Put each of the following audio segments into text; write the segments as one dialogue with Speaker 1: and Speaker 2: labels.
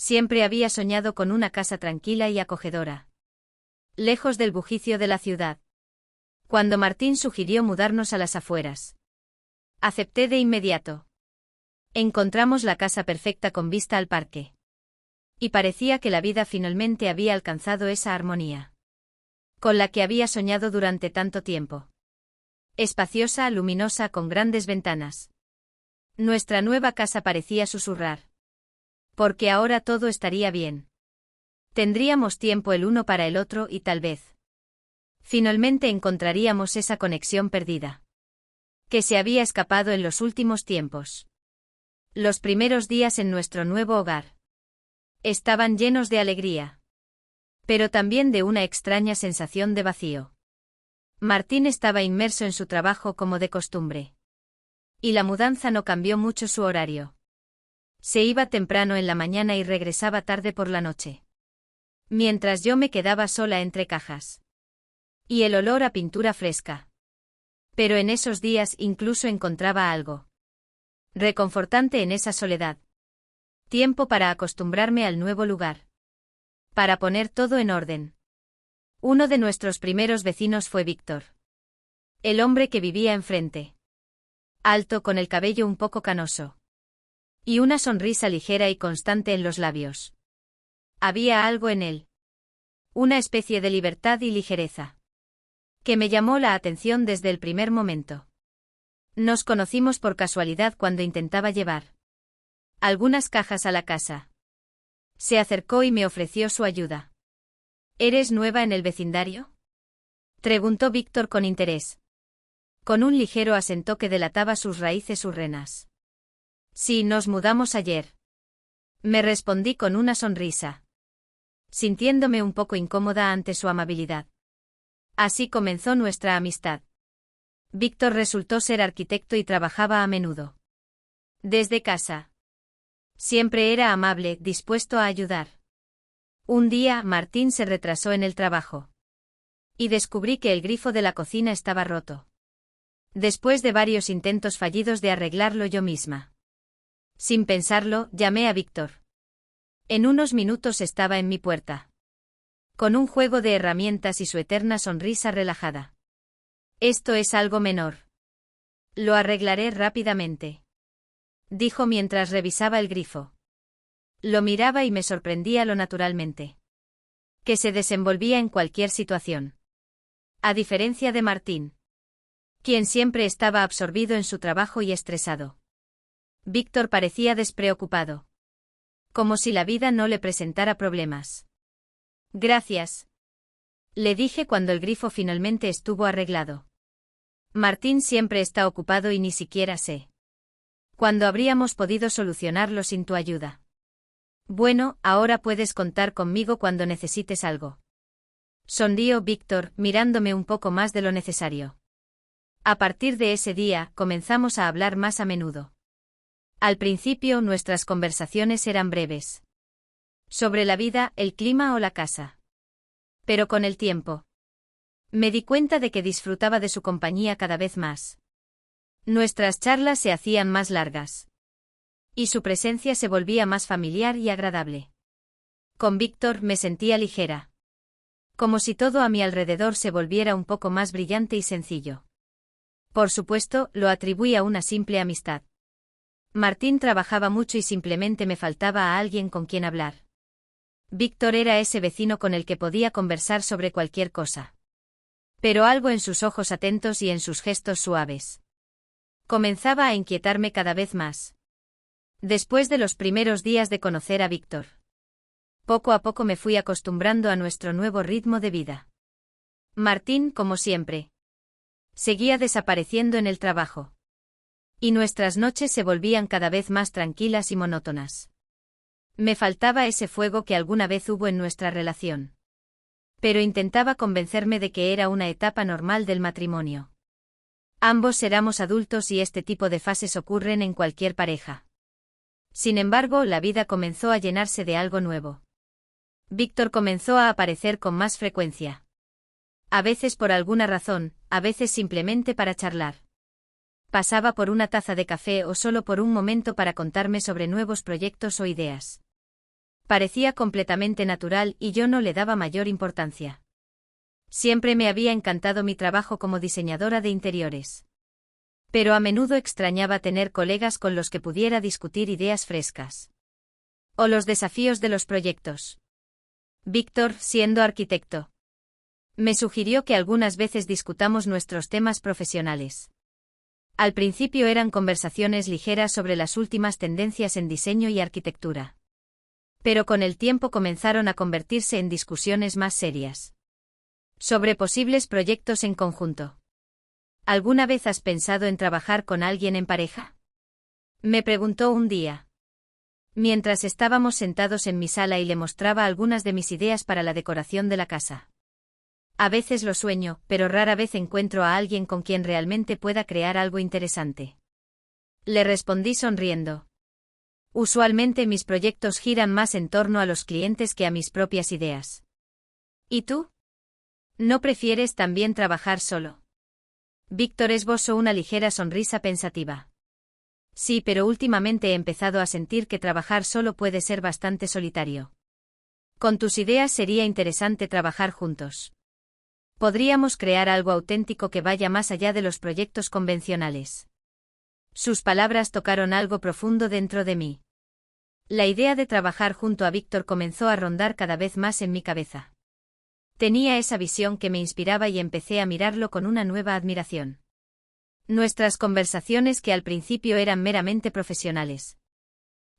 Speaker 1: Siempre había soñado con una casa tranquila y acogedora, lejos del bullicio de la ciudad. Cuando Martín sugirió mudarnos a las afueras, acepté de inmediato. Encontramos la casa perfecta con vista al parque. Y parecía que la vida finalmente había alcanzado esa armonía con la que había soñado durante tanto tiempo. Espaciosa, luminosa, con grandes ventanas. Nuestra nueva casa parecía susurrar. Porque ahora todo estaría bien. Tendríamos tiempo el uno para el otro y tal vez finalmente encontraríamos esa conexión perdida que se había escapado en los últimos tiempos. Los primeros días en nuestro nuevo hogar estaban llenos de alegría, pero también de una extraña sensación de vacío. Martín estaba inmerso en su trabajo como de costumbre. Y la mudanza no cambió mucho su horario. Se iba temprano en la mañana y regresaba tarde por la noche. Mientras yo me quedaba sola entre cajas. Y el olor a pintura fresca. Pero en esos días incluso encontraba algo reconfortante en esa soledad. Tiempo para acostumbrarme al nuevo lugar. Para poner todo en orden. Uno de nuestros primeros vecinos fue Víctor. El hombre que vivía enfrente. Alto, con el cabello un poco canoso. Y una sonrisa ligera y constante en los labios. Había algo en él. Una especie de libertad y ligereza que me llamó la atención desde el primer momento. Nos conocimos por casualidad cuando intentaba llevar algunas cajas a la casa. Se acercó y me ofreció su ayuda. ¿Eres nueva en el vecindario?, preguntó Víctor con interés. Con un ligero acento que delataba sus raíces urrenas. Sí, nos mudamos ayer. Me respondí con una sonrisa, sintiéndome un poco incómoda ante su amabilidad. Así comenzó nuestra amistad. Víctor resultó ser arquitecto y trabajaba a menudo desde casa. Siempre era amable, dispuesto a ayudar. Un día, Martín se retrasó en el trabajo. Y descubrí que el grifo de la cocina estaba roto. Después de varios intentos fallidos de arreglarlo yo misma. Sin pensarlo, llamé a Víctor. En unos minutos estaba en mi puerta. Con un juego de herramientas y su eterna sonrisa relajada. Esto es algo menor. Lo arreglaré rápidamente, dijo mientras revisaba el grifo. Lo miraba y me sorprendía lo naturalmente que se desenvolvía en cualquier situación. A diferencia de Martín, quien siempre estaba absorbido en su trabajo y estresado. Víctor parecía despreocupado. Como si la vida no le presentara problemas. Gracias, le dije cuando el grifo finalmente estuvo arreglado. Martín siempre está ocupado y ni siquiera sé cuándo habríamos podido solucionarlo sin tu ayuda. Bueno, ahora puedes contar conmigo cuando necesites algo. Sonrió Víctor, mirándome un poco más de lo necesario. A partir de ese día, comenzamos a hablar más a menudo. Al principio, nuestras conversaciones eran breves. Sobre la vida, el clima o la casa. Pero con el tiempo, me di cuenta de que disfrutaba de su compañía cada vez más. Nuestras charlas se hacían más largas. Y su presencia se volvía más familiar y agradable. Con Víctor me sentía ligera. Como si todo a mi alrededor se volviera un poco más brillante y sencillo. Por supuesto, lo atribuí a una simple amistad. Martín trabajaba mucho y simplemente me faltaba a alguien con quien hablar. Víctor era ese vecino con el que podía conversar sobre cualquier cosa. Pero algo en sus ojos atentos y en sus gestos suaves comenzaba a inquietarme cada vez más. Después de los primeros días de conocer a Víctor, poco a poco me fui acostumbrando a nuestro nuevo ritmo de vida. Martín, como siempre, seguía desapareciendo en el trabajo. Y nuestras noches se volvían cada vez más tranquilas y monótonas. Me faltaba ese fuego que alguna vez hubo en nuestra relación. Pero intentaba convencerme de que era una etapa normal del matrimonio. Ambos éramos adultos y este tipo de fases ocurren en cualquier pareja. Sin embargo, la vida comenzó a llenarse de algo nuevo. Víctor comenzó a aparecer con más frecuencia. A veces por alguna razón, a veces simplemente para charlar. Pasaba por una taza de café o solo por un momento para contarme sobre nuevos proyectos o ideas. Parecía completamente natural y yo no le daba mayor importancia. Siempre me había encantado mi trabajo como diseñadora de interiores. Pero a menudo extrañaba tener colegas con los que pudiera discutir ideas frescas. O los desafíos de los proyectos. Víctor, siendo arquitecto, me sugirió que algunas veces discutamos nuestros temas profesionales. Al principio eran conversaciones ligeras sobre las últimas tendencias en diseño y arquitectura. Pero con el tiempo comenzaron a convertirse en discusiones más serias. Sobre posibles proyectos en conjunto. ¿Alguna vez has pensado en trabajar con alguien en pareja? Me preguntó un día. Mientras estábamos sentados en mi sala y le mostraba algunas de mis ideas para la decoración de la casa. A veces lo sueño, pero rara vez encuentro a alguien con quien realmente pueda crear algo interesante. Le respondí sonriendo. Usualmente mis proyectos giran más en torno a los clientes que a mis propias ideas. ¿Y tú? ¿No prefieres también trabajar solo? Víctor esbozó una ligera sonrisa pensativa. Sí, pero últimamente he empezado a sentir que trabajar solo puede ser bastante solitario. Con tus ideas sería interesante trabajar juntos. Podríamos crear algo auténtico que vaya más allá de los proyectos convencionales. Sus palabras tocaron algo profundo dentro de mí. La idea de trabajar junto a Víctor comenzó a rondar cada vez más en mi cabeza. Tenía esa visión que me inspiraba y empecé a mirarlo con una nueva admiración. Nuestras conversaciones, que al principio eran meramente profesionales,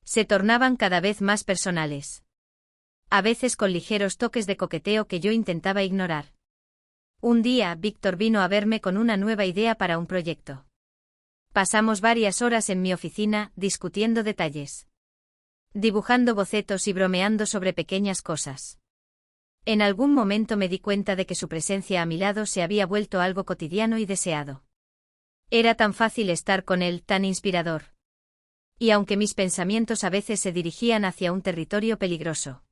Speaker 1: se tornaban cada vez más personales. A veces con ligeros toques de coqueteo que yo intentaba ignorar. Un día, Víctor vino a verme con una nueva idea para un proyecto. Pasamos varias horas en mi oficina, discutiendo detalles, dibujando bocetos y bromeando sobre pequeñas cosas. En algún momento me di cuenta de que su presencia a mi lado se había vuelto algo cotidiano y deseado. Era tan fácil estar con él, tan inspirador. Y aunque mis pensamientos a veces se dirigían hacia un territorio peligroso,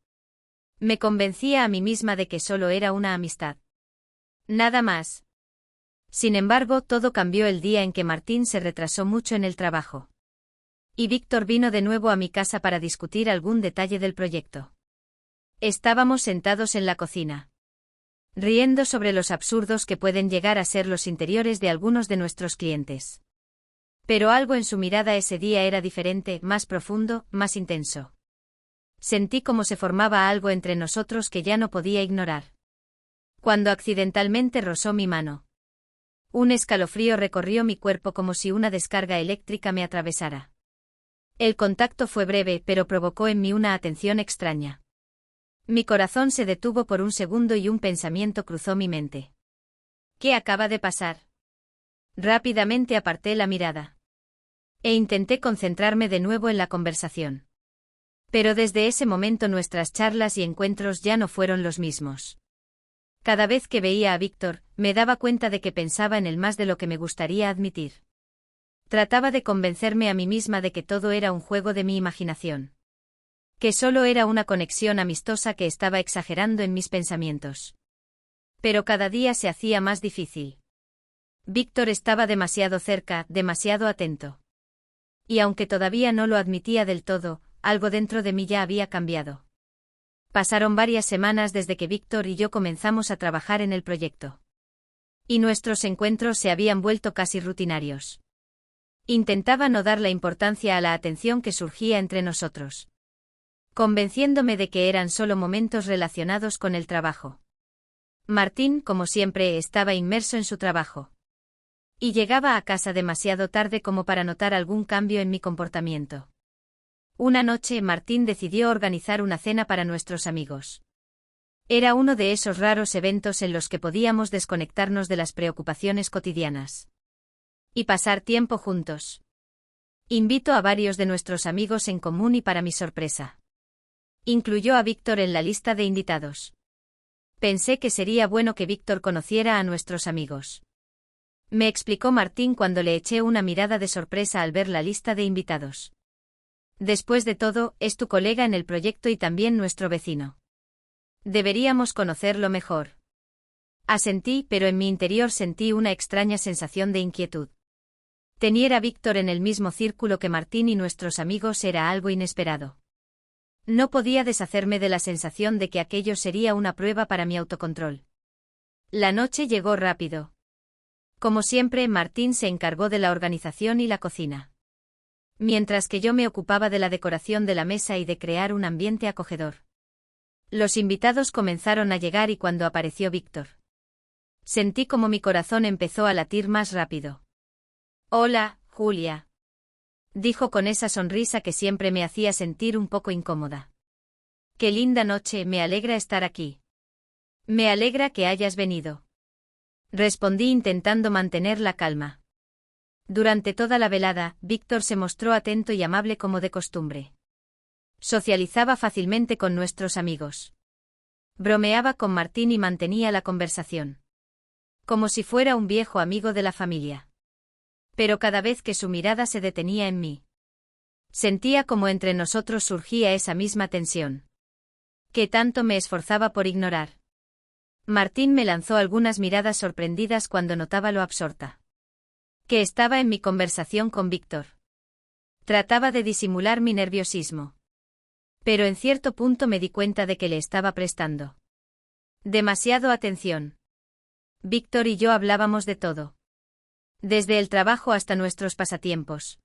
Speaker 1: me convencía a mí misma de que solo era una amistad. Nada más. Sin embargo, todo cambió el día en que Martín se retrasó mucho en el trabajo. Y Víctor vino de nuevo a mi casa para discutir algún detalle del proyecto. Estábamos sentados en la cocina, riendo sobre los absurdos que pueden llegar a ser los interiores de algunos de nuestros clientes. Pero algo en su mirada ese día era diferente, más profundo, más intenso. Sentí como se formaba algo entre nosotros que ya no podía ignorar. Cuando accidentalmente rozó mi mano, un escalofrío recorrió mi cuerpo como si una descarga eléctrica me atravesara. El contacto fue breve, pero provocó en mí una atención extraña. Mi corazón se detuvo por un segundo y un pensamiento cruzó mi mente. ¿Qué acaba de pasar? Rápidamente aparté la mirada. E intenté concentrarme de nuevo en la conversación. Pero desde ese momento nuestras charlas y encuentros ya no fueron los mismos. Cada vez que veía a Víctor, me daba cuenta de que pensaba en él más de lo que me gustaría admitir. Trataba de convencerme a mí misma de que todo era un juego de mi imaginación. Que solo era una conexión amistosa que estaba exagerando en mis pensamientos. Pero cada día se hacía más difícil. Víctor estaba demasiado cerca, demasiado atento. Y aunque todavía no lo admitía del todo, algo dentro de mí ya había cambiado. Pasaron varias semanas desde que Víctor y yo comenzamos a trabajar en el proyecto. Y nuestros encuentros se habían vuelto casi rutinarios. Intentaba no dar la importancia a la atención que surgía entre nosotros, convenciéndome de que eran solo momentos relacionados con el trabajo. Martín, como siempre, estaba inmerso en su trabajo. Y llegaba a casa demasiado tarde como para notar algún cambio en mi comportamiento. Una noche, Martín decidió organizar una cena para nuestros amigos. Era uno de esos raros eventos en los que podíamos desconectarnos de las preocupaciones cotidianas y pasar tiempo juntos. Invitó a varios de nuestros amigos en común y, para mi sorpresa, incluyó a Víctor en la lista de invitados. Pensé que sería bueno que Víctor conociera a nuestros amigos. Me explicó Martín cuando le eché una mirada de sorpresa al ver la lista de invitados. Después de todo, es tu colega en el proyecto y también nuestro vecino. Deberíamos conocerlo mejor. Asentí, pero en mi interior sentí una extraña sensación de inquietud. Tener a Víctor en el mismo círculo que Martín y nuestros amigos era algo inesperado. No podía deshacerme de la sensación de que aquello sería una prueba para mi autocontrol. La noche llegó rápido. Como siempre, Martín se encargó de la organización y la cocina. Mientras que yo me ocupaba de la decoración de la mesa y de crear un ambiente acogedor. Los invitados comenzaron a llegar y cuando apareció Víctor, sentí como mi corazón empezó a latir más rápido. «Hola, Julia», dijo con esa sonrisa que siempre me hacía sentir un poco incómoda. «Qué linda noche, me alegra estar aquí». «Me alegra que hayas venido», respondí intentando mantener la calma. Durante toda la velada, Víctor se mostró atento y amable como de costumbre. Socializaba fácilmente con nuestros amigos. Bromeaba con Martín y mantenía la conversación. Como si fuera un viejo amigo de la familia. Pero cada vez que su mirada se detenía en mí, sentía como entre nosotros surgía esa misma tensión, que tanto me esforzaba por ignorar. Martín me lanzó algunas miradas sorprendidas cuando notaba lo absorta que estaba en mi conversación con Víctor. Trataba de disimular mi nerviosismo. Pero en cierto punto me di cuenta de que le estaba prestando demasiado atención. Víctor y yo hablábamos de todo. Desde el trabajo hasta nuestros pasatiempos.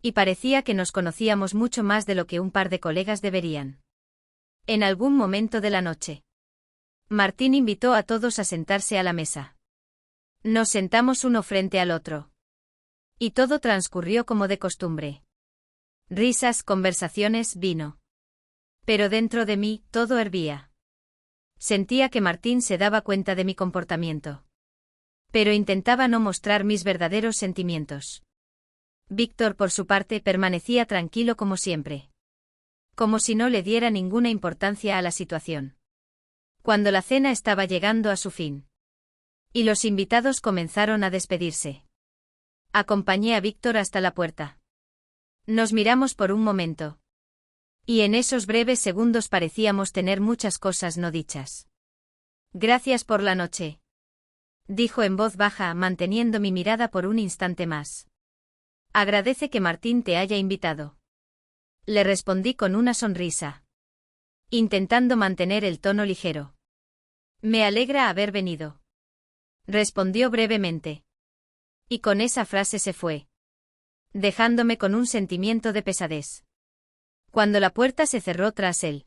Speaker 1: Y parecía que nos conocíamos mucho más de lo que un par de colegas deberían. En algún momento de la noche, Martín invitó a todos a sentarse a la mesa. Nos sentamos uno frente al otro. Y todo transcurrió como de costumbre. Risas, conversaciones, vino. Pero dentro de mí, todo hervía. Sentía que Martín se daba cuenta de mi comportamiento. Pero intentaba no mostrar mis verdaderos sentimientos. Víctor, por su parte, permanecía tranquilo como siempre. Como si no le diera ninguna importancia a la situación. Cuando la cena estaba llegando a su fin. Y los invitados comenzaron a despedirse. Acompañé a Víctor hasta la puerta. Nos miramos por un momento. Y en esos breves segundos parecíamos tener muchas cosas no dichas. «Gracias por la noche», dijo en voz baja, manteniendo mi mirada por un instante más. «Agradece que Martín te haya invitado». Le respondí con una sonrisa, intentando mantener el tono ligero. «Me alegra haber venido», respondió brevemente. Y con esa frase se fue, dejándome con un sentimiento de pesadez. Cuando la puerta se cerró tras él,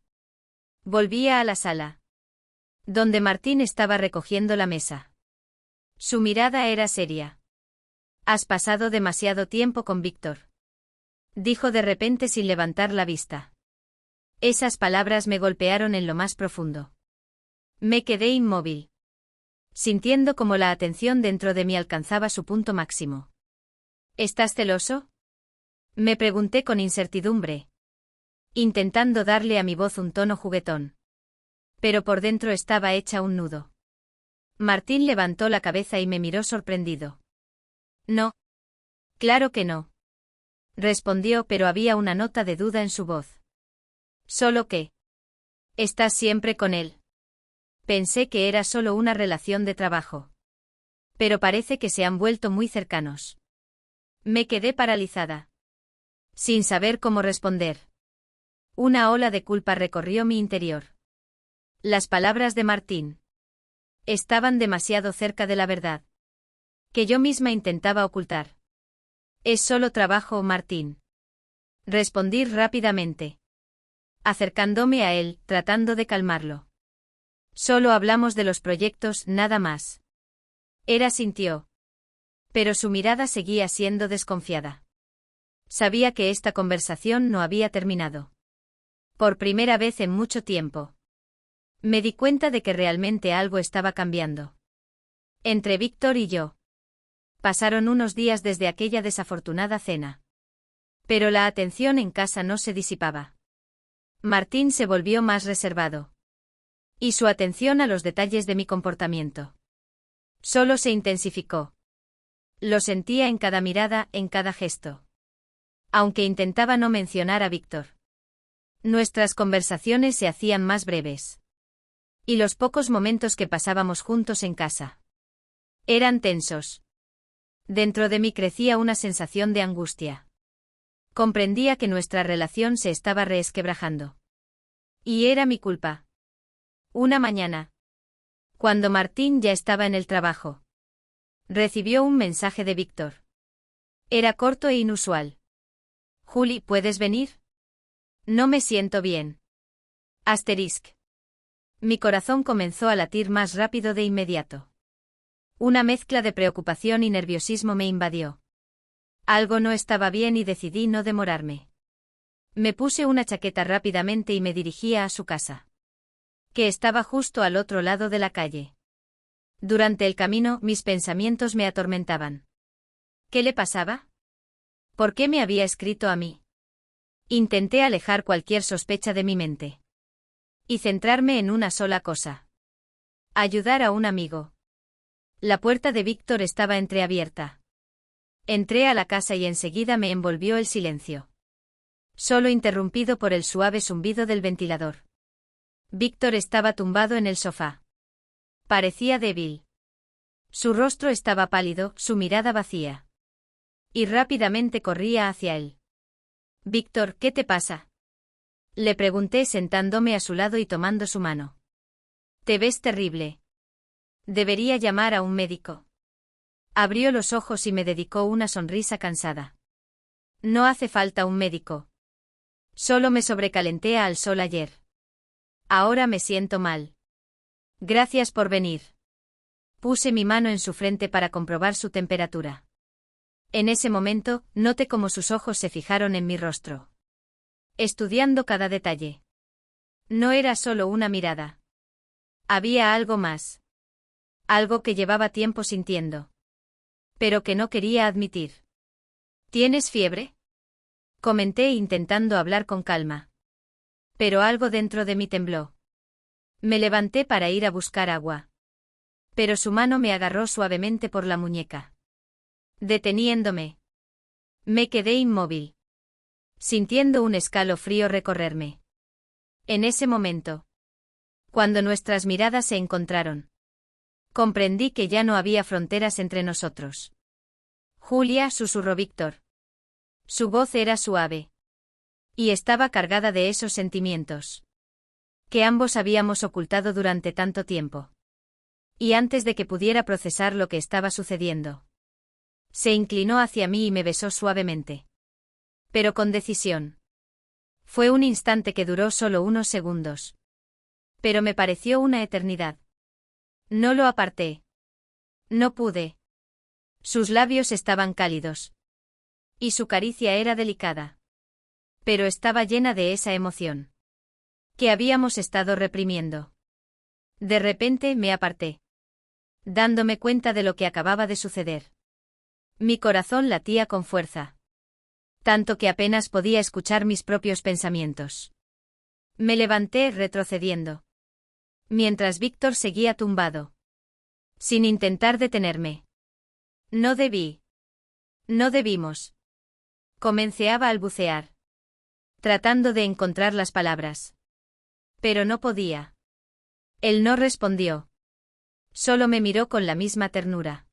Speaker 1: volvía a la sala, donde Martín estaba recogiendo la mesa. Su mirada era seria. «Has pasado demasiado tiempo con Víctor», dijo de repente sin levantar la vista. Esas palabras me golpearon en lo más profundo. Me quedé inmóvil, sintiendo como la atención dentro de mí alcanzaba su punto máximo. «¿Estás celoso?», me pregunté con incertidumbre, intentando darle a mi voz un tono juguetón. Pero por dentro estaba hecha un nudo. Martín levantó la cabeza y me miró sorprendido. «No. Claro que no», respondió, pero había una nota de duda en su voz. «¿Solo que estás siempre con él?» Pensé que era solo una relación de trabajo. Pero parece que se han vuelto muy cercanos. Me quedé paralizada, sin saber cómo responder. Una ola de culpa recorrió mi interior. Las palabras de Martín estaban demasiado cerca de la verdad, que yo misma intentaba ocultar. «Es solo trabajo, Martín», respondí rápidamente, acercándome a él, tratando de calmarlo. «Solo hablamos de los proyectos, nada más». Él asintió. Pero su mirada seguía siendo desconfiada. Sabía que esta conversación no había terminado. Por primera vez en mucho tiempo, me di cuenta de que realmente algo estaba cambiando. Entre Víctor y yo. Pasaron unos días desde aquella desafortunada cena. Pero la atención en casa no se disipaba. Martín se volvió más reservado. Y su atención a los detalles de mi comportamiento solo se intensificó. Lo sentía en cada mirada, en cada gesto. Aunque intentaba no mencionar a Víctor. Nuestras conversaciones se hacían más breves. Y los pocos momentos que pasábamos juntos en casa eran tensos. Dentro de mí crecía una sensación de angustia. Comprendía que nuestra relación se estaba resquebrajando. Y era mi culpa. Una mañana, cuando Martín ya estaba en el trabajo, recibió un mensaje de Víctor. Era corto e inusual. Juli, ¿puedes venir? No me siento bien. Asterisk. Mi corazón comenzó a latir más rápido de inmediato. Una mezcla de preocupación y nerviosismo me invadió. Algo no estaba bien y decidí no demorarme. Me puse una chaqueta rápidamente y me dirigía a su casa, que estaba justo al otro lado de la calle. Durante el camino, mis pensamientos me atormentaban. ¿Qué le pasaba? ¿Por qué me había escrito a mí? Intenté alejar cualquier sospecha de mi mente y centrarme en una sola cosa: ayudar a un amigo. La puerta de Víctor estaba entreabierta. Entré a la casa y enseguida me envolvió el silencio, solo interrumpido por el suave zumbido del ventilador. Víctor estaba tumbado en el sofá. Parecía débil. Su rostro estaba pálido, su mirada vacía. Y rápidamente corría hacia él. Víctor, ¿qué te pasa? Le pregunté sentándome a su lado y tomando su mano. Te ves terrible. Debería llamar a un médico. Abrió los ojos y me dedicó una sonrisa cansada. No hace falta un médico. Solo me sobrecalenté al sol ayer. Ahora me siento mal. Gracias por venir. Puse mi mano en su frente para comprobar su temperatura. En ese momento, noté cómo sus ojos se fijaron en mi rostro, estudiando cada detalle. No era solo una mirada. Había algo más. Algo que llevaba tiempo sintiendo, pero que no quería admitir. ¿Tienes fiebre? Comenté intentando hablar con calma. Pero algo dentro de mí tembló. Me levanté para ir a buscar agua. Pero su mano me agarró suavemente por la muñeca, deteniéndome. Me quedé inmóvil, sintiendo un escalofrío recorrerme. En ese momento, cuando nuestras miradas se encontraron, comprendí que ya no había fronteras entre nosotros. Julia, susurró Víctor. Su voz era suave. Y estaba cargada de esos sentimientos que ambos habíamos ocultado durante tanto tiempo. Y antes de que pudiera procesar lo que estaba sucediendo, se inclinó hacia mí y me besó suavemente, pero con decisión. Fue un instante que duró solo unos segundos, pero me pareció una eternidad. No lo aparté. No pude. Sus labios estaban cálidos. Y su caricia era delicada. Pero estaba llena de esa emoción que habíamos estado reprimiendo. De repente me aparté, dándome cuenta de lo que acababa de suceder. Mi corazón latía con fuerza, tanto que apenas podía escuchar mis propios pensamientos. Me levanté retrocediendo, mientras Víctor seguía tumbado, sin intentar detenerme. No debí. No debimos. Comencé a balbucear, tratando de encontrar las palabras. Pero no podía. Él no respondió. Solo me miró con la misma ternura,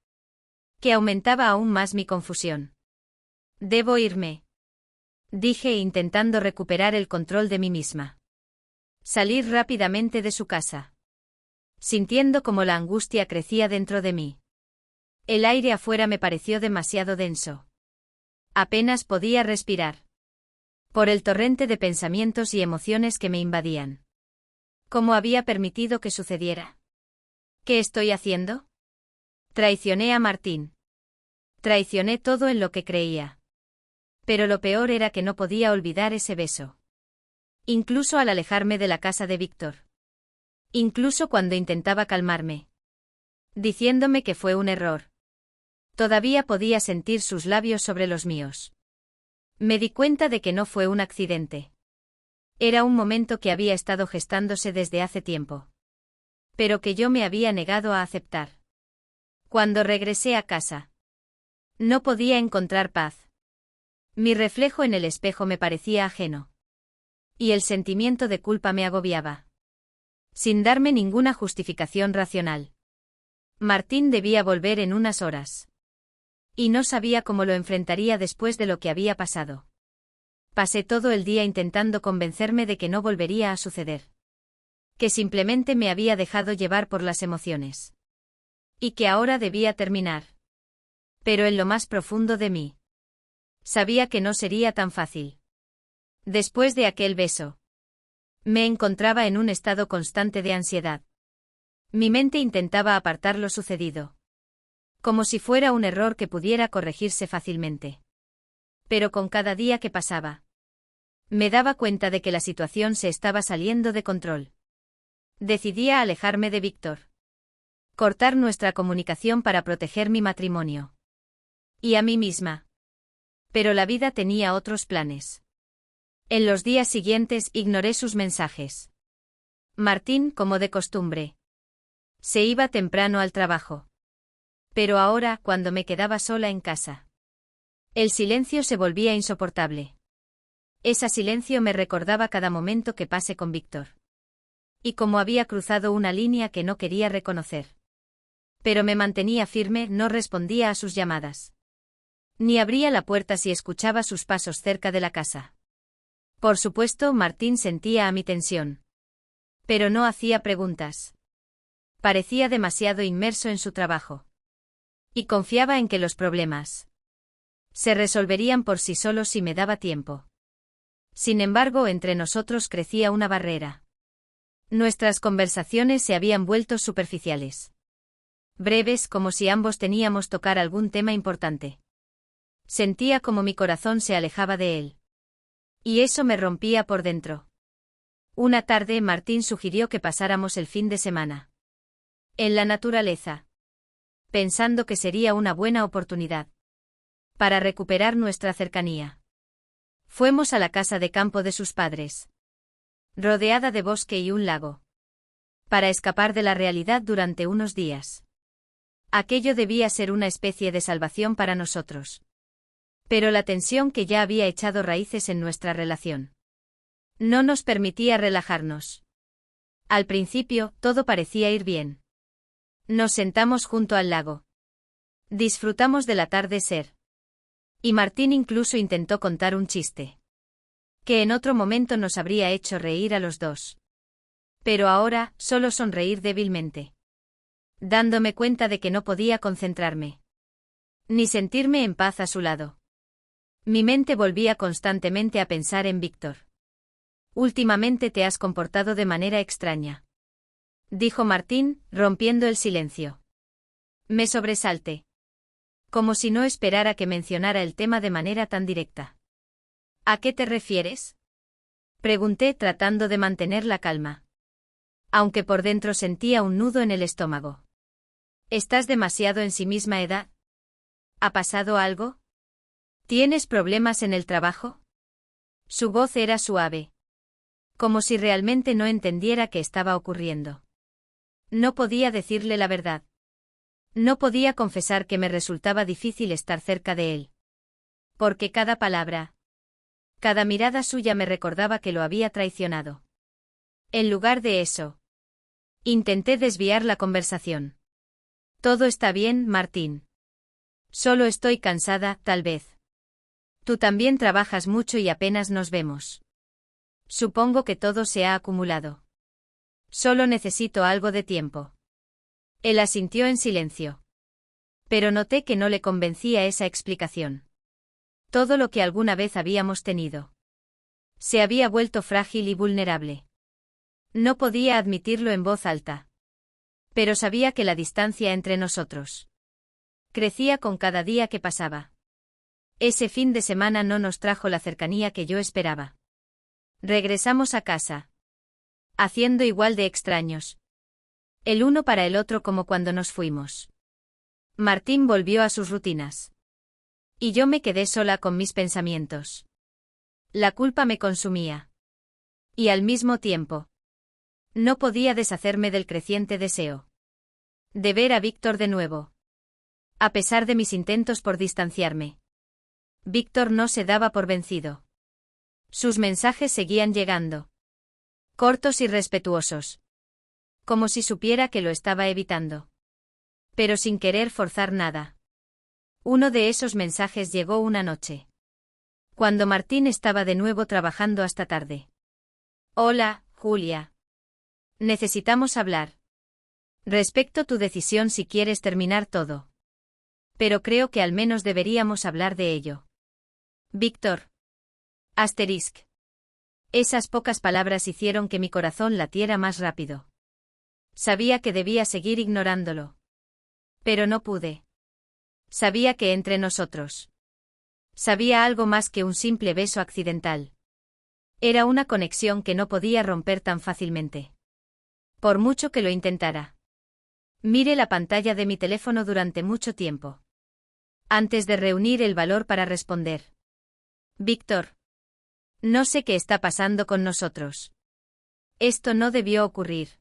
Speaker 1: que aumentaba aún más mi confusión. Debo irme, dije intentando recuperar el control de mí misma. Salir rápidamente de su casa, sintiendo como la angustia crecía dentro de mí. El aire afuera me pareció demasiado denso. Apenas podía respirar, por el torrente de pensamientos y emociones que me invadían. ¿Cómo había permitido que sucediera? ¿Qué estoy haciendo? Traicioné a Martín. Traicioné todo en lo que creía. Pero lo peor era que no podía olvidar ese beso. Incluso al alejarme de la casa de Víctor. Incluso cuando intentaba calmarme, diciéndome que fue un error. Todavía podía sentir sus labios sobre los míos. Me di cuenta de que no fue un accidente. Era un momento que había estado gestándose desde hace tiempo, pero que yo me había negado a aceptar. Cuando regresé a casa, no podía encontrar paz. Mi reflejo en el espejo me parecía ajeno. Y el sentimiento de culpa me agobiaba, sin darme ninguna justificación racional. Martín debía volver en unas horas. Y no sabía cómo lo enfrentaría después de lo que había pasado. Pasé todo el día intentando convencerme de que no volvería a suceder. Que simplemente me había dejado llevar por las emociones. Y que ahora debía terminar. Pero en lo más profundo de mí, sabía que no sería tan fácil. Después de aquel beso, me encontraba en un estado constante de ansiedad. Mi mente intentaba apartar lo sucedido. Como si fuera un error que pudiera corregirse fácilmente. Pero con cada día que pasaba, me daba cuenta de que la situación se estaba saliendo de control. Decidía alejarme de Víctor. Cortar nuestra comunicación para proteger mi matrimonio. Y a mí misma. Pero la vida tenía otros planes. En los días siguientes ignoré sus mensajes. Martín, como de costumbre, se iba temprano al trabajo. Pero ahora, cuando me quedaba sola en casa, el silencio se volvía insoportable. Ese silencio me recordaba cada momento que pasé con Víctor. Y como había cruzado una línea que no quería reconocer. Pero me mantenía firme, no respondía a sus llamadas. Ni abría la puerta si escuchaba sus pasos cerca de la casa. Por supuesto, Martín sentía a mi tensión. Pero no hacía preguntas. Parecía demasiado inmerso en su trabajo. Y confiaba en que los problemas se resolverían por sí solos si me daba tiempo. Sin embargo, entre nosotros crecía una barrera. Nuestras conversaciones se habían vuelto superficiales. Breves, como si ambos teníamos tocar algún tema importante. Sentía como mi corazón se alejaba de él. Y eso me rompía por dentro. Una tarde Martín sugirió que pasáramos el fin de semana en la naturaleza, pensando que sería una buena oportunidad para recuperar nuestra cercanía. Fuimos a la casa de campo de sus padres, rodeada de bosque y un lago, para escapar de la realidad durante unos días. Aquello debía ser una especie de salvación para nosotros. Pero la tensión que ya había echado raíces en nuestra relación no nos permitía relajarnos. Al principio, todo parecía ir bien. Nos sentamos junto al lago. Disfrutamos del atardecer. Y Martín incluso intentó contar un chiste, que en otro momento nos habría hecho reír a los dos. Pero ahora, solo sonreír débilmente. Dándome cuenta de que no podía concentrarme. Ni sentirme en paz a su lado. Mi mente volvía constantemente a pensar en Víctor. Últimamente te has comportado de manera extraña, dijo Martín, rompiendo el silencio. Me sobresalté. Como si no esperara que mencionara el tema de manera tan directa. ¿A qué te refieres? Pregunté tratando de mantener la calma. Aunque por dentro sentía un nudo en el estómago. ¿Estás demasiado ensimismada? ¿Ha pasado algo? ¿Tienes problemas en el trabajo? Su voz era suave. Como si realmente no entendiera qué estaba ocurriendo. No podía decirle la verdad. No podía confesar que me resultaba difícil estar cerca de él. Porque cada palabra, cada mirada suya me recordaba que lo había traicionado. En lugar de eso, intenté desviar la conversación. Todo está bien, Martín. Solo estoy cansada, tal vez. Tú también trabajas mucho y apenas nos vemos. Supongo que todo se ha acumulado. Solo necesito algo de tiempo. Él asintió en silencio. Pero noté que no le convencía esa explicación. Todo lo que alguna vez habíamos tenido se había vuelto frágil y vulnerable. No podía admitirlo en voz alta. Pero sabía que la distancia entre nosotros crecía con cada día que pasaba. Ese fin de semana no nos trajo la cercanía que yo esperaba. Regresamos a casa, haciendo igual de extraños, el uno para el otro como cuando nos fuimos. Martín volvió a sus rutinas. Y yo me quedé sola con mis pensamientos. La culpa me consumía. Y al mismo tiempo, no podía deshacerme del creciente deseo de ver a Víctor de nuevo. A pesar de mis intentos por distanciarme, Víctor no se daba por vencido. Sus mensajes seguían llegando. Cortos y respetuosos. Como si supiera que lo estaba evitando. Pero sin querer forzar nada. Uno de esos mensajes llegó una noche. cuando Martín estaba de nuevo trabajando hasta tarde. Hola, Julia. Necesitamos hablar. Respecto tu decisión si quieres terminar todo. Pero creo que al menos deberíamos hablar de ello. Víctor. Asterisk. Esas pocas palabras hicieron que mi corazón latiera más rápido. Sabía que debía seguir ignorándolo. Pero no pude. Sabía que entre nosotros. Sabía algo más que un simple beso accidental. Era una conexión que no podía romper tan fácilmente. Por mucho que lo intentara. Miré la pantalla de mi teléfono durante mucho tiempo. Antes de reunir el valor para responder. Víctor. No sé qué está pasando con nosotros. Esto no debió ocurrir.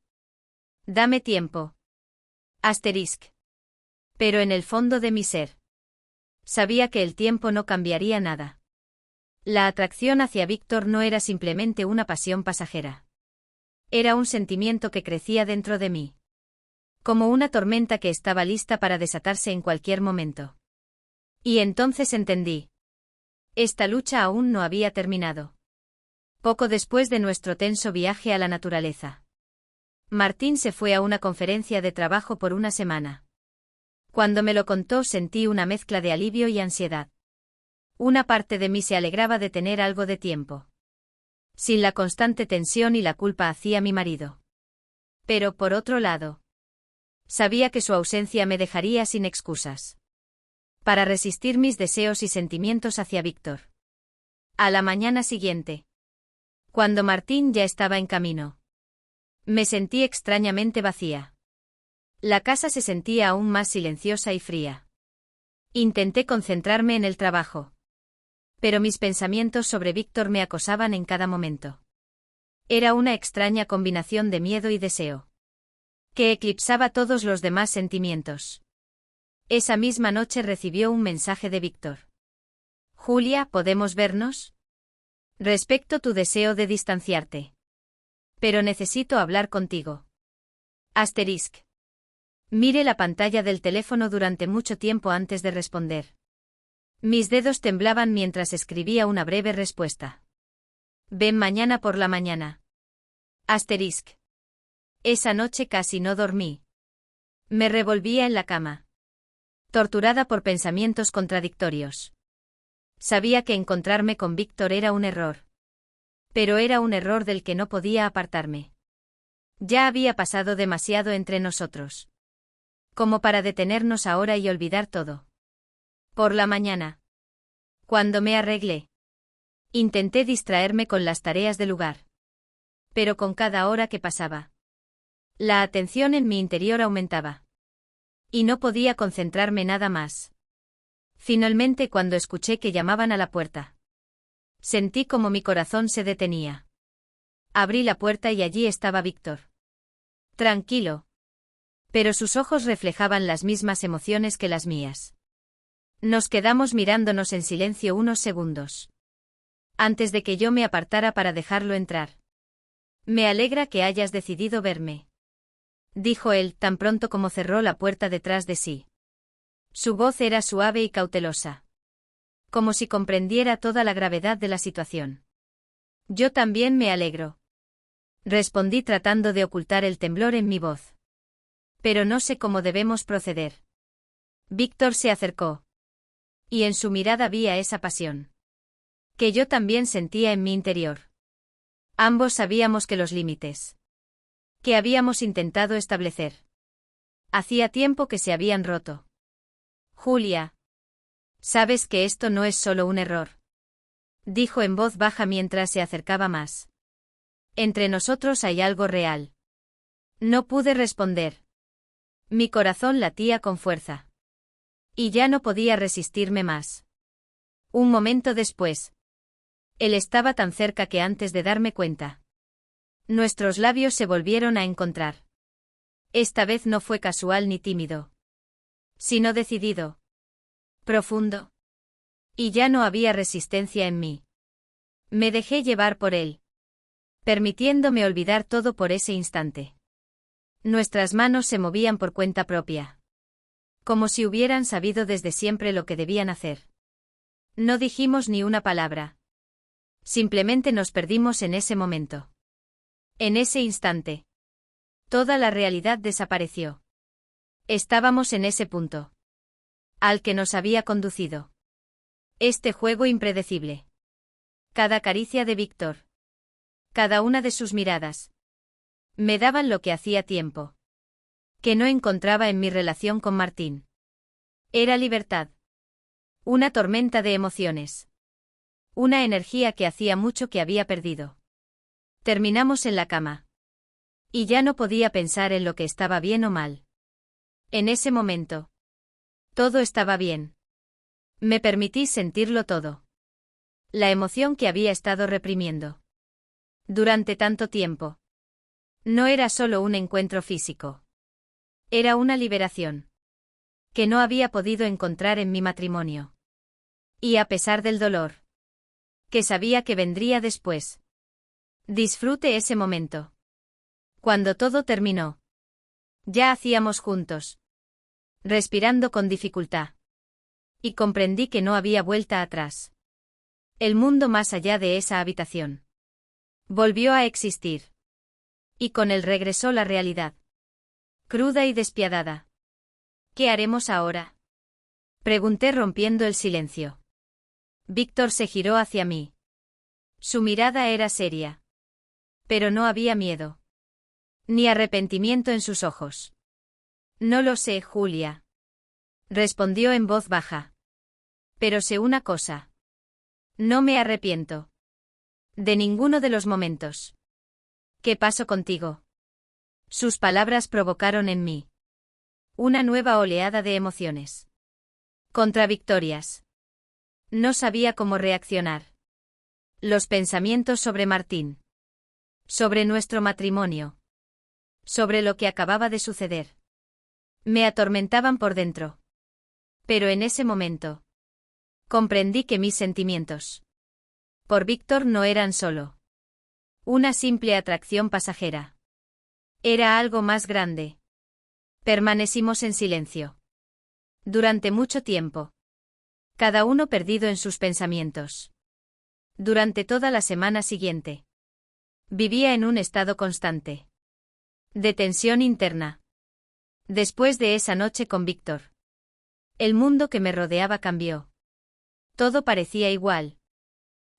Speaker 1: Dame tiempo. Asterisk. Pero en el fondo de mi ser. Sabía que el tiempo no cambiaría nada. La atracción hacia Víctor no era simplemente una pasión pasajera. Era un sentimiento que crecía dentro de mí. Como una tormenta que estaba lista para desatarse en cualquier momento. Y entonces entendí. Esta lucha aún no había terminado. Poco después de nuestro tenso viaje a la naturaleza. Martín se fue a una conferencia de trabajo por una semana. Cuando me lo contó sentí una mezcla de alivio y ansiedad. Una parte de mí se alegraba de tener algo de tiempo. Sin la constante tensión y la culpa hacia mi marido. Pero por otro lado, sabía que su ausencia me dejaría sin excusas. Para resistir mis deseos y sentimientos hacia Víctor. A la mañana siguiente. Cuando Martín ya estaba en camino. Me sentí extrañamente vacía. La casa se sentía aún más silenciosa y fría. Intenté concentrarme en el trabajo. Pero mis pensamientos sobre Víctor me acosaban en cada momento. Era una extraña combinación de miedo y deseo. Que eclipsaba todos los demás sentimientos. Esa misma noche recibió un mensaje de Víctor. Julia, ¿podemos vernos? Respecto tu deseo de distanciarte. Pero necesito hablar contigo. Asterisk. Miré la pantalla del teléfono durante mucho tiempo antes de responder. Mis dedos temblaban mientras escribía una breve respuesta. Ven mañana por la mañana. Asterisk. Esa noche casi no dormí. Me revolvía en la cama. Torturada por pensamientos contradictorios. Sabía que encontrarme con Víctor era un error. Pero era un error del que no podía apartarme. Ya había pasado demasiado entre nosotros. Como para detenernos ahora y olvidar todo. Por la mañana. Cuando me arreglé. Intenté distraerme con las tareas del lugar. Pero con cada hora que pasaba. La atención en mi interior aumentaba. Y no podía concentrarme nada más. Finalmente cuando escuché que llamaban a la puerta. Sentí como mi corazón se detenía. Abrí la puerta y allí estaba Víctor. Tranquilo. Pero sus ojos reflejaban las mismas emociones que las mías. Nos quedamos mirándonos en silencio unos segundos. Antes de que yo me apartara para dejarlo entrar. Me alegra que hayas decidido verme. Dijo él tan pronto como cerró la puerta detrás de sí. Su voz era suave y cautelosa. Como si comprendiera toda la gravedad de la situación. Yo también me alegro. Respondí tratando de ocultar el temblor en mi voz. Pero no sé cómo debemos proceder. Víctor se acercó. Y en su mirada había esa pasión. Que yo también sentía en mi interior. Ambos sabíamos que los límites. Que habíamos intentado establecer. Hacía tiempo que se habían roto. Julia. Sabes que esto no es solo un error. Dijo en voz baja mientras se acercaba más. Entre nosotros hay algo real. No pude responder. Mi corazón latía con fuerza. Y ya no podía resistirme más. Un momento después. Él estaba tan cerca que antes de darme cuenta. Nuestros labios se volvieron a encontrar. Esta vez no fue casual ni tímido. Sino decidido. Profundo. Y ya no había resistencia en mí. Me dejé llevar por él. Permitiéndome olvidar todo por ese instante. Nuestras manos se movían por cuenta propia. Como si hubieran sabido desde siempre lo que debían hacer. No dijimos ni una palabra. Simplemente nos perdimos en ese momento. En ese instante. Toda la realidad desapareció. Estábamos en ese punto. Al que nos había conducido. Este juego impredecible. Cada caricia de Víctor. Cada una de sus miradas. Me daban lo que hacía tiempo. Que no encontraba en mi relación con Martín. Era libertad. Una tormenta de emociones. Una energía que hacía mucho que había perdido. Terminamos en la cama. Y ya no podía pensar en lo que estaba bien o mal. En ese momento. Todo estaba bien. Me permití sentirlo todo. La emoción que había estado reprimiendo. Durante tanto tiempo. No era solo un encuentro físico. Era una liberación. Que no había podido encontrar en mi matrimonio. Y a pesar del dolor. Que sabía que vendría después. Disfrute ese momento. Cuando todo terminó. Ya hacíamos juntos. Respirando con dificultad. Y comprendí que no había vuelta atrás. El mundo más allá de esa habitación. Volvió a existir. Y con él regresó la realidad. Cruda y despiadada. ¿Qué haremos ahora? Pregunté rompiendo el silencio. Víctor se giró hacia mí. Su mirada era seria. Pero no había miedo. Ni arrepentimiento en sus ojos. No lo sé, Julia. Respondió en voz baja. Pero sé una cosa. No me arrepiento. De ninguno de los momentos. ¿Qué pasó contigo? Sus palabras provocaron en mí una nueva oleada de emociones. Contradictorias. No sabía cómo reaccionar. Los pensamientos sobre Martín. Sobre nuestro matrimonio. Sobre lo que acababa de suceder. Me atormentaban por dentro. Pero en ese momento. Comprendí que mis sentimientos. Por Víctor no eran solo una simple atracción pasajera. Era algo más grande. Permanecimos en silencio. Durante mucho tiempo. Cada uno perdido en sus pensamientos. Durante toda la semana siguiente. Vivía en un estado constante. De tensión interna. Después de esa noche con Víctor. El mundo que me rodeaba cambió. Todo parecía igual.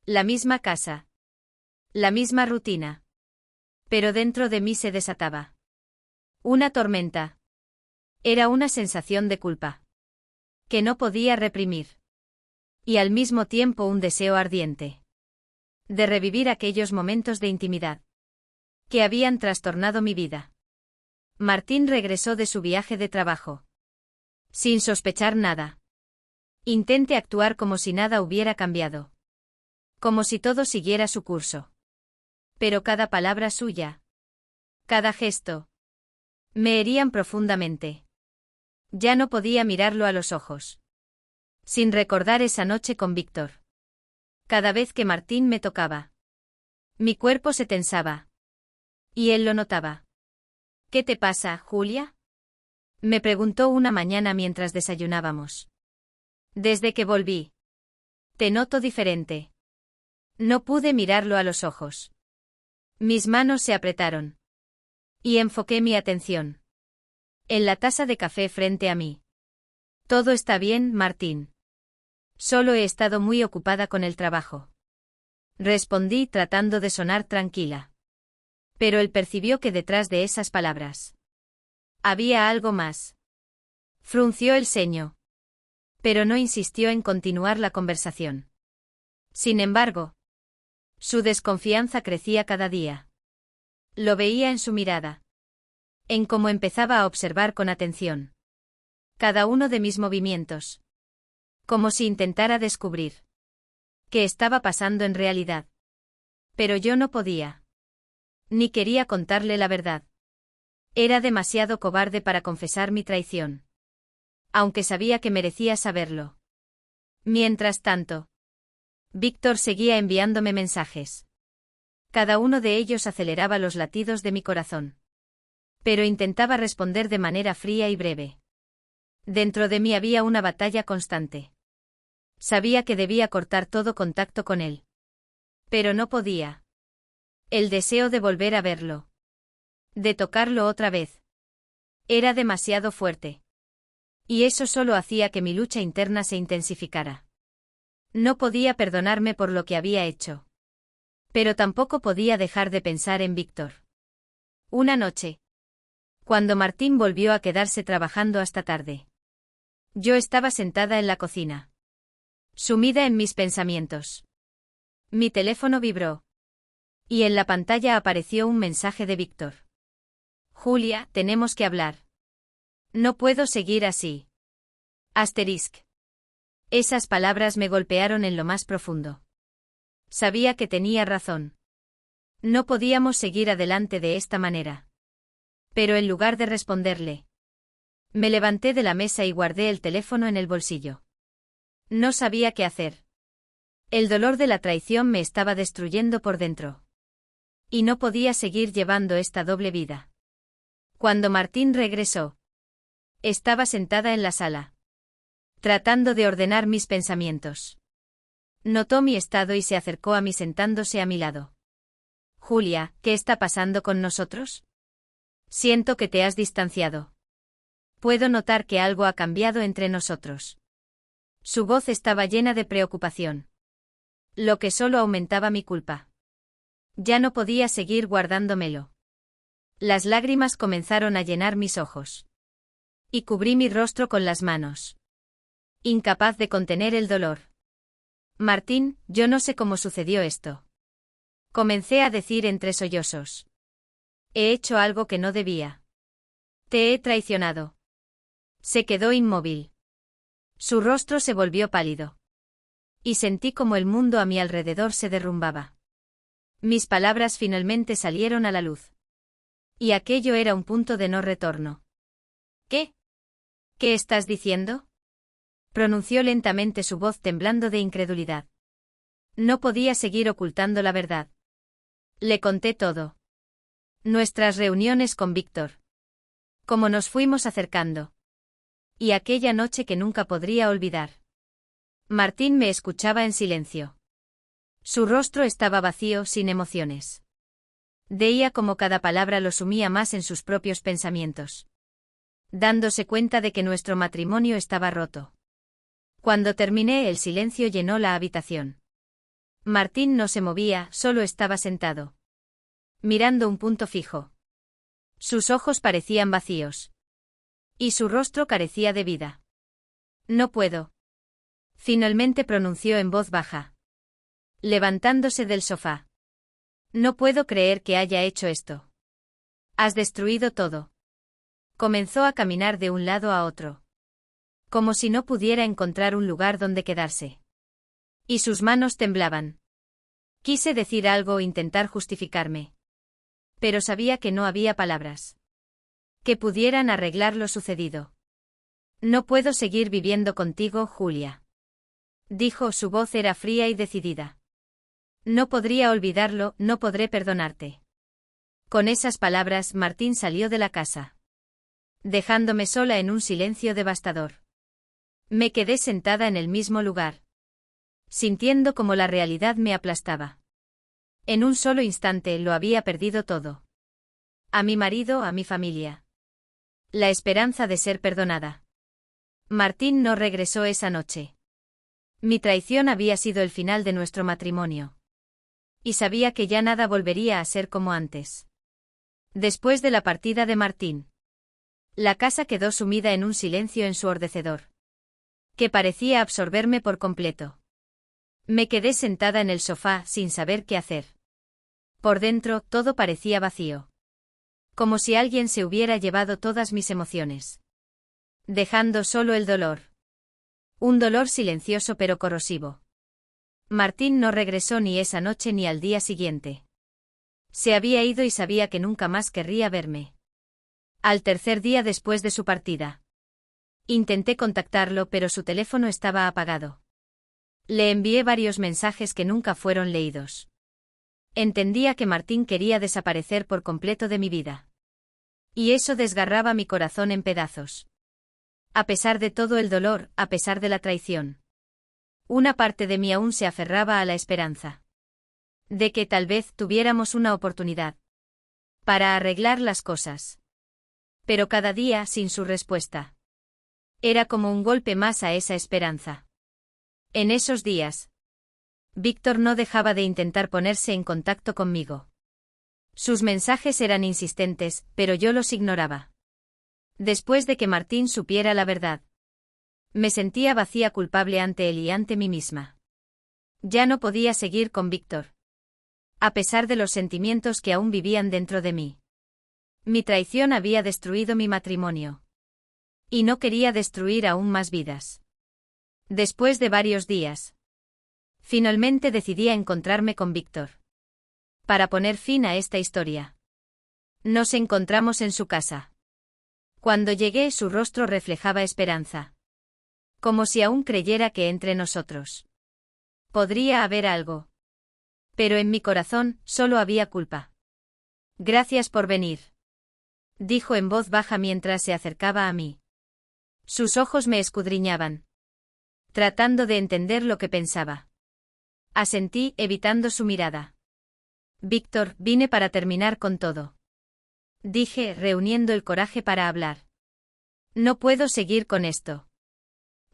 Speaker 1: La misma casa. La misma rutina. Pero dentro de mí se desataba una tormenta. Era una sensación de culpa. Que no podía reprimir. Y al mismo tiempo un deseo ardiente. De revivir aquellos momentos de intimidad. Que habían trastornado mi vida. Martín regresó de su viaje de trabajo. Sin sospechar nada. Intenté actuar como si nada hubiera cambiado. Como si todo siguiera su curso. Pero cada palabra suya. Cada gesto. Me herían profundamente. Ya no podía mirarlo a los ojos. Sin recordar esa noche con Víctor. Cada vez que Martín me tocaba. Mi cuerpo se tensaba. Y él lo notaba. ¿Qué te pasa, Julia? Me preguntó una mañana mientras desayunábamos. Desde que volví. Te noto diferente. No pude mirarlo a los ojos. Mis manos se apretaron. Y enfoqué mi atención en la taza de café frente a mí. Todo está bien, Martín. Solo he estado muy ocupada con el trabajo. Respondí tratando de sonar tranquila. Pero él percibió que detrás de esas palabras había algo más. Frunció el ceño. Pero no insistió en continuar la conversación. Sin embargo, su desconfianza crecía cada día. Lo veía en su mirada. En cómo empezaba a observar con atención cada uno de mis movimientos. Como si intentara descubrir qué estaba pasando en realidad. Pero yo no podía. Ni quería contarle la verdad. Era demasiado cobarde para confesar mi traición. Aunque sabía que merecía saberlo. Mientras tanto, Víctor seguía enviándome mensajes. Cada uno de ellos aceleraba los latidos de mi corazón. Pero intentaba responder de manera fría y breve. Dentro de mí había una batalla constante. Sabía que debía cortar todo contacto con él. Pero no podía. El deseo de volver a verlo. De tocarlo otra vez. Era demasiado fuerte. Y eso solo hacía que mi lucha interna se intensificara. No podía perdonarme por lo que había hecho. Pero tampoco podía dejar de pensar en Víctor. Una noche. Cuando Martín volvió a quedarse trabajando hasta tarde. Yo estaba sentada en la cocina. Sumida en mis pensamientos. Mi teléfono vibró. Y en la pantalla apareció un mensaje de Víctor. Julia, tenemos que hablar. No puedo seguir así. Asterisk. Esas palabras me golpearon en lo más profundo. Sabía que tenía razón. No podíamos seguir adelante de esta manera. Pero en lugar de responderle, me levanté de la mesa y guardé el teléfono en el bolsillo. No sabía qué hacer. El dolor de la traición me estaba destruyendo por dentro. Y no podía seguir llevando esta doble vida. Cuando Martín regresó, estaba sentada en la sala, tratando de ordenar mis pensamientos. Notó mi estado y se acercó a mí sentándose a mi lado. Julia, ¿qué está pasando con nosotros? Siento que te has distanciado. Puedo notar que algo ha cambiado entre nosotros. Su voz estaba llena de preocupación. Lo que solo aumentaba mi culpa. Ya no podía seguir guardándomelo. Las lágrimas comenzaron a llenar mis ojos. Y cubrí mi rostro con las manos. Incapaz de contener el dolor. Martín, yo no sé cómo sucedió esto. Comencé a decir entre sollozos. He hecho algo que no debía. Te he traicionado. Se quedó inmóvil. Su rostro se volvió pálido. Y sentí como el mundo a mi alrededor se derrumbaba. Mis palabras finalmente salieron a la luz. Y aquello era un punto de no retorno. ¿Qué? ¿Qué estás diciendo? Pronunció lentamente su voz temblando de incredulidad. No podía seguir ocultando la verdad. Le conté todo. Nuestras reuniones con Víctor. Cómo nos fuimos acercando. Y aquella noche que nunca podría olvidar. Martín me escuchaba en silencio. Su rostro estaba vacío, sin emociones. Veía como cada palabra lo sumía más en sus propios pensamientos. Dándose cuenta de que nuestro matrimonio estaba roto. Cuando terminé, el silencio llenó la habitación. Martín no se movía, solo estaba sentado. Mirando un punto fijo. Sus ojos parecían vacíos. Y su rostro carecía de vida. No puedo. Finalmente pronunció en voz baja. Levantándose del sofá. No puedo creer que haya hecho esto. Has destruido todo. Comenzó a caminar de un lado a otro. Como si no pudiera encontrar un lugar donde quedarse. Y sus manos temblaban. Quise decir algo o intentar justificarme. Pero sabía que no había palabras que pudieran arreglar lo sucedido. No puedo seguir viviendo contigo, Julia. Dijo, su voz era fría y decidida. No podría olvidarlo, no podré perdonarte. Con esas palabras, Martín salió de la casa. Dejándome sola en un silencio devastador. Me quedé sentada en el mismo lugar. Sintiendo como la realidad me aplastaba. En un solo instante lo había perdido todo. A mi marido, a mi familia. La esperanza de ser perdonada. Martín no regresó esa noche. Mi traición había sido el final de nuestro matrimonio. Y sabía que ya nada volvería a ser como antes. Después de la partida de Martín. La casa quedó sumida en un silencio ensordecedor. Que parecía absorberme por completo. Me quedé sentada en el sofá sin saber qué hacer. Por dentro, todo parecía vacío. Como si alguien se hubiera llevado todas mis emociones. Dejando solo el dolor. Un dolor silencioso pero corrosivo. Martín no regresó ni esa noche ni al día siguiente. Se había ido y sabía que nunca más querría verme. Al tercer día después de su partida. Intenté contactarlo pero su teléfono estaba apagado. Le envié varios mensajes que nunca fueron leídos. Entendía que Martín quería desaparecer por completo de mi vida. Y eso desgarraba mi corazón en pedazos. A pesar de todo el dolor, a pesar de la traición. Una parte de mí aún se aferraba a la esperanza de que tal vez tuviéramos una oportunidad para arreglar las cosas. Pero cada día sin su respuesta. Era como un golpe más a esa esperanza. En esos días, Víctor no dejaba de intentar ponerse en contacto conmigo. Sus mensajes eran insistentes, pero yo los ignoraba. Después de que Martín supiera la verdad, me sentía vacía, culpable ante él y ante mí misma. Ya no podía seguir con Víctor, a pesar de los sentimientos que aún vivían dentro de mí. Mi traición había destruido mi matrimonio. Y no quería destruir aún más vidas. Después de varios días, finalmente decidí encontrarme con Víctor para poner fin a esta historia. Nos encontramos en su casa. Cuando llegué, su rostro reflejaba esperanza. Como si aún creyera que entre nosotros podría haber algo. Pero en mi corazón solo había culpa. Gracias por venir, dijo en voz baja mientras se acercaba a mí. Sus ojos me escudriñaban, tratando de entender lo que pensaba. Asentí, evitando su mirada. Víctor, vine para terminar con todo, dije, reuniendo el coraje para hablar. No puedo seguir con esto.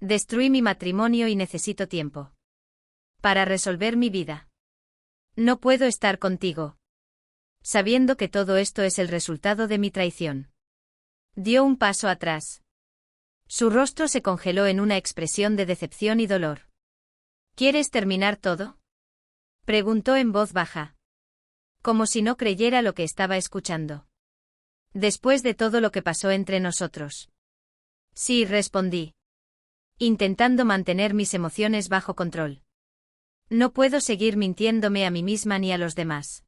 Speaker 1: Destruí mi matrimonio y necesito tiempo para resolver mi vida. No puedo estar contigo sabiendo que todo esto es el resultado de mi traición. Dio un paso atrás. Su rostro se congeló en una expresión de decepción y dolor. ¿Quieres terminar todo?, preguntó en voz baja, como si no creyera lo que estaba escuchando. Después de todo lo que pasó entre nosotros. Sí, respondí, intentando mantener mis emociones bajo control. No puedo seguir mintiéndome a mí misma ni a los demás.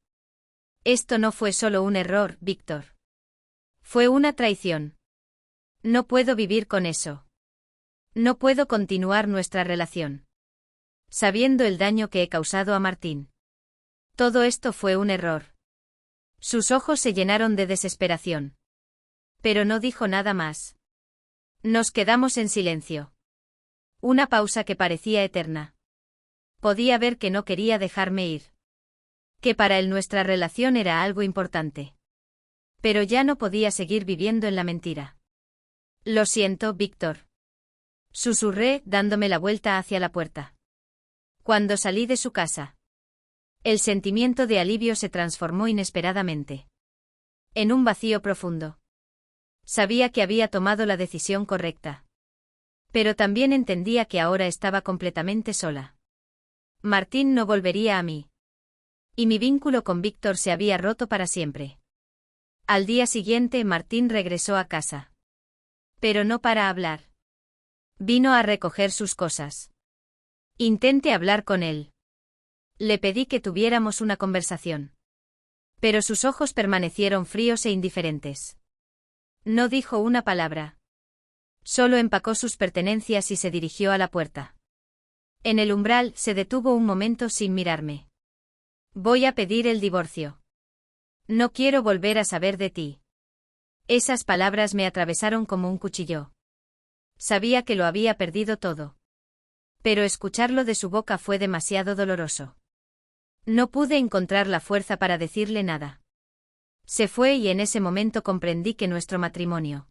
Speaker 1: Esto no fue solo un error, Víctor. Fue una traición. No puedo vivir con eso. No puedo continuar nuestra relación sabiendo el daño que he causado a Martín. Todo esto fue un error. Sus ojos se llenaron de desesperación. Pero no dijo nada más. Nos quedamos en silencio. Una pausa que parecía eterna. Podía ver que no quería dejarme ir. Que para él nuestra relación era algo importante. Pero ya no podía seguir viviendo en la mentira. Lo siento, Víctor, susurré, dándome la vuelta hacia la puerta. Cuando salí de su casa, el sentimiento de alivio se transformó inesperadamente en un vacío profundo. Sabía que había tomado la decisión correcta. Pero también entendía que ahora estaba completamente sola. Martín no volvería a mí. Y mi vínculo con Víctor se había roto para siempre. Al día siguiente Martín regresó a casa. Pero no para hablar. Vino a recoger sus cosas. Intenté hablar con él. Le pedí que tuviéramos una conversación. Pero sus ojos permanecieron fríos e indiferentes. No dijo una palabra. Solo empacó sus pertenencias y se dirigió a la puerta. En el umbral se detuvo un momento sin mirarme. Voy a pedir el divorcio. No quiero volver a saber de ti. Esas palabras me atravesaron como un cuchillo. Sabía que lo había perdido todo. Pero escucharlo de su boca fue demasiado doloroso. No pude encontrar la fuerza para decirle nada. Se fue y en ese momento comprendí que nuestro matrimonio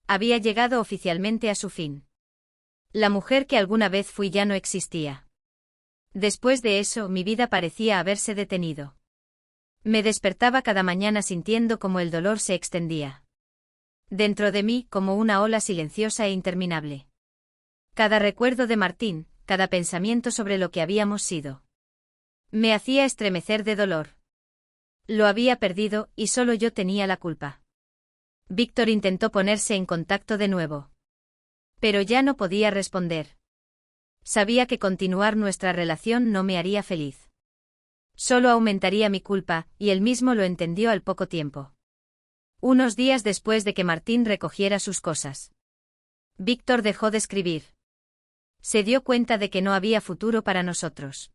Speaker 1: había llegado oficialmente a su fin. La mujer que alguna vez fui ya no existía. Después de eso, mi vida parecía haberse detenido. Me despertaba cada mañana sintiendo como el dolor se extendía dentro de mí como una ola silenciosa e interminable. Cada recuerdo de Martín, cada pensamiento sobre lo que habíamos sido, me hacía estremecer de dolor. Lo había perdido y solo yo tenía la culpa. Víctor intentó ponerse en contacto de nuevo. Pero ya no podía responder. Sabía que continuar nuestra relación no me haría feliz. Solo aumentaría mi culpa, y él mismo lo entendió al poco tiempo. Unos días después de que Martín recogiera sus cosas, Víctor dejó de escribir. Se dio cuenta de que no había futuro para nosotros.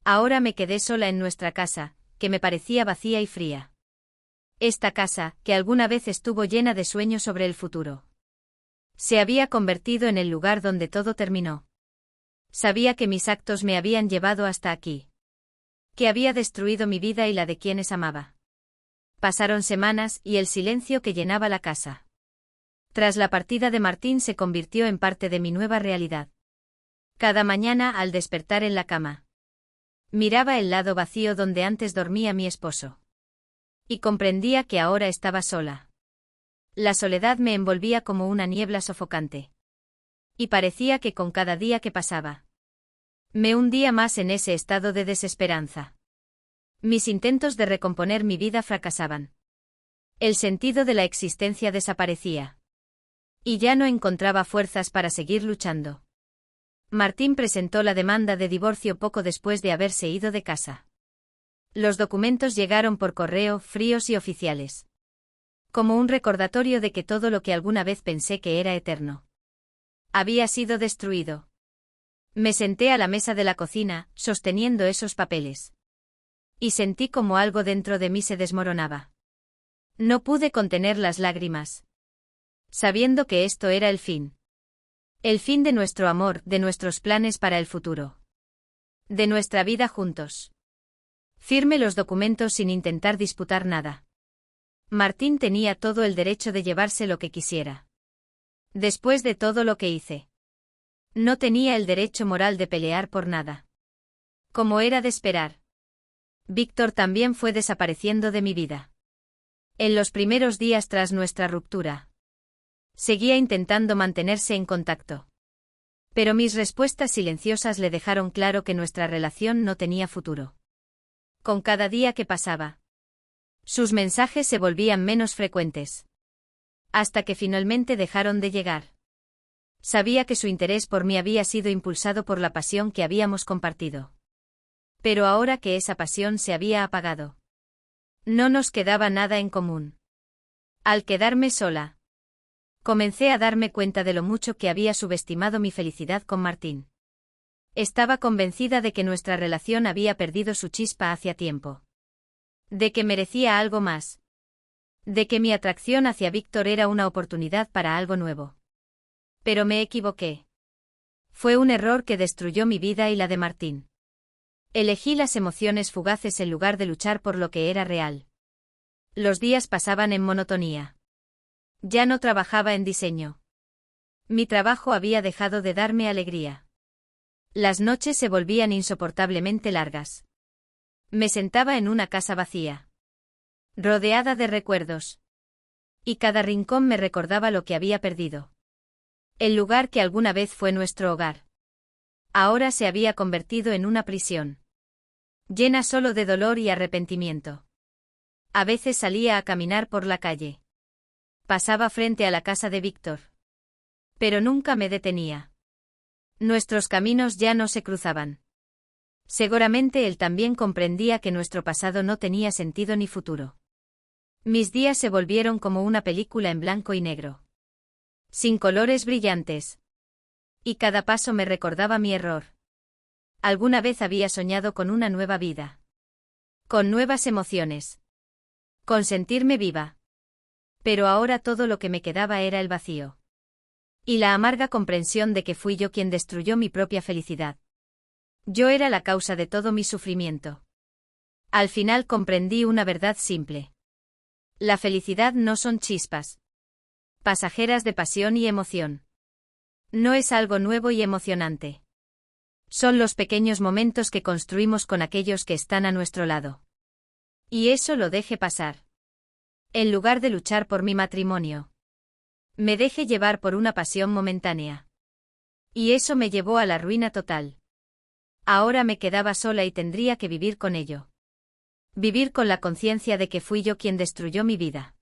Speaker 1: Ahora me quedé sola en nuestra casa, que me parecía vacía y fría. Esta casa, que alguna vez estuvo llena de sueños sobre el futuro, se había convertido en el lugar donde todo terminó. Sabía que mis actos me habían llevado hasta aquí. Que había destruido mi vida y la de quienes amaba. Pasaron semanas y el silencio que llenaba la casa. Tras la partida de Martín se convirtió en parte de mi nueva realidad. Cada mañana al despertar en la cama, miraba el lado vacío donde antes dormía mi esposo. Y comprendía que ahora estaba sola. La soledad me envolvía como una niebla sofocante. Y parecía que con cada día que pasaba, me hundía más en ese estado de desesperanza. Mis intentos de recomponer mi vida fracasaban. El sentido de la existencia desaparecía. Y ya no encontraba fuerzas para seguir luchando. Martín presentó la demanda de divorcio poco después de haberse ido de casa. Los documentos llegaron por correo, fríos y oficiales. Como un recordatorio de que todo lo que alguna vez pensé que era eterno había sido destruido. Me senté a la mesa de la cocina, sosteniendo esos papeles. Y sentí como algo dentro de mí se desmoronaba. No pude contener las lágrimas. Sabiendo que esto era el fin. El fin de nuestro amor, de nuestros planes para el futuro. De nuestra vida juntos. Firmé los documentos sin intentar disputar nada. Martín tenía todo el derecho de llevarse lo que quisiera. Después de todo lo que hice. No tenía el derecho moral de pelear por nada. Como era de esperar. Víctor también fue desapareciendo de mi vida. En los primeros días tras nuestra ruptura. Seguía intentando mantenerse en contacto. Pero mis respuestas silenciosas le dejaron claro que nuestra relación no tenía futuro. Con cada día que pasaba, sus mensajes se volvían menos frecuentes. Hasta que finalmente dejaron de llegar. Sabía que su interés por mí había sido impulsado por la pasión que habíamos compartido. Pero ahora que esa pasión se había apagado, no nos quedaba nada en común. Al quedarme sola, comencé a darme cuenta de lo mucho que había subestimado mi felicidad con Martín. Estaba convencida de que nuestra relación había perdido su chispa hacía tiempo. De que merecía algo más. De que mi atracción hacia Víctor era una oportunidad para algo nuevo. Pero me equivoqué. Fue un error que destruyó mi vida y la de Martín. Elegí las emociones fugaces en lugar de luchar por lo que era real. Los días pasaban en monotonía. Ya no trabajaba en diseño. Mi trabajo había dejado de darme alegría. Las noches se volvían insoportablemente largas. Me sentaba en una casa vacía, rodeada de recuerdos. Y cada rincón me recordaba lo que había perdido. El lugar que alguna vez fue nuestro hogar. Ahora se había convertido en una prisión. Llena solo de dolor y arrepentimiento. A veces salía a caminar por la calle. Pasaba frente a la casa de Víctor. Pero nunca me detenía. Nuestros caminos ya no se cruzaban. Seguramente él también comprendía que nuestro pasado no tenía sentido ni futuro. Mis días se volvieron como una película en blanco y negro. Sin colores brillantes. Y cada paso me recordaba mi error. Alguna vez había soñado con una nueva vida. Con nuevas emociones. Con sentirme viva. Pero ahora todo lo que me quedaba era el vacío. Y la amarga comprensión de que fui yo quien destruyó mi propia felicidad. Yo era la causa de todo mi sufrimiento. Al final comprendí una verdad simple. La felicidad no son chispas pasajeras de pasión y emoción. No es algo nuevo y emocionante. Son los pequeños momentos que construimos con aquellos que están a nuestro lado. Y eso lo dejé pasar. En lugar de luchar por mi matrimonio, me dejé llevar por una pasión momentánea. Y eso me llevó a la ruina total. Ahora me quedaba sola y tendría que vivir con ello. Vivir con la conciencia de que fui yo quien destruyó mi vida.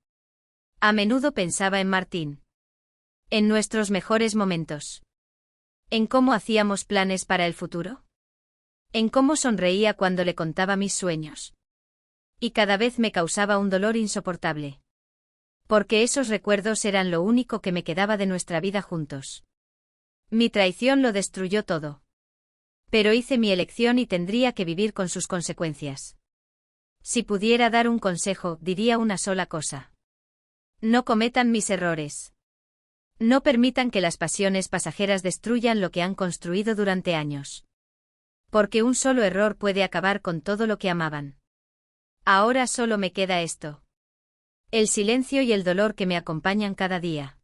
Speaker 1: A menudo pensaba en Martín. En nuestros mejores momentos. En cómo hacíamos planes para el futuro. En cómo sonreía cuando le contaba mis sueños. Y cada vez me causaba un dolor insoportable. Porque esos recuerdos eran lo único que me quedaba de nuestra vida juntos. Mi traición lo destruyó todo. Pero hice mi elección y tendría que vivir con sus consecuencias. Si pudiera dar un consejo, diría una sola cosa. No cometan mis errores. No permitan que las pasiones pasajeras destruyan lo que han construido durante años. Porque un solo error puede acabar con todo lo que amaban. Ahora solo me queda esto. El silencio y el dolor que me acompañan cada día.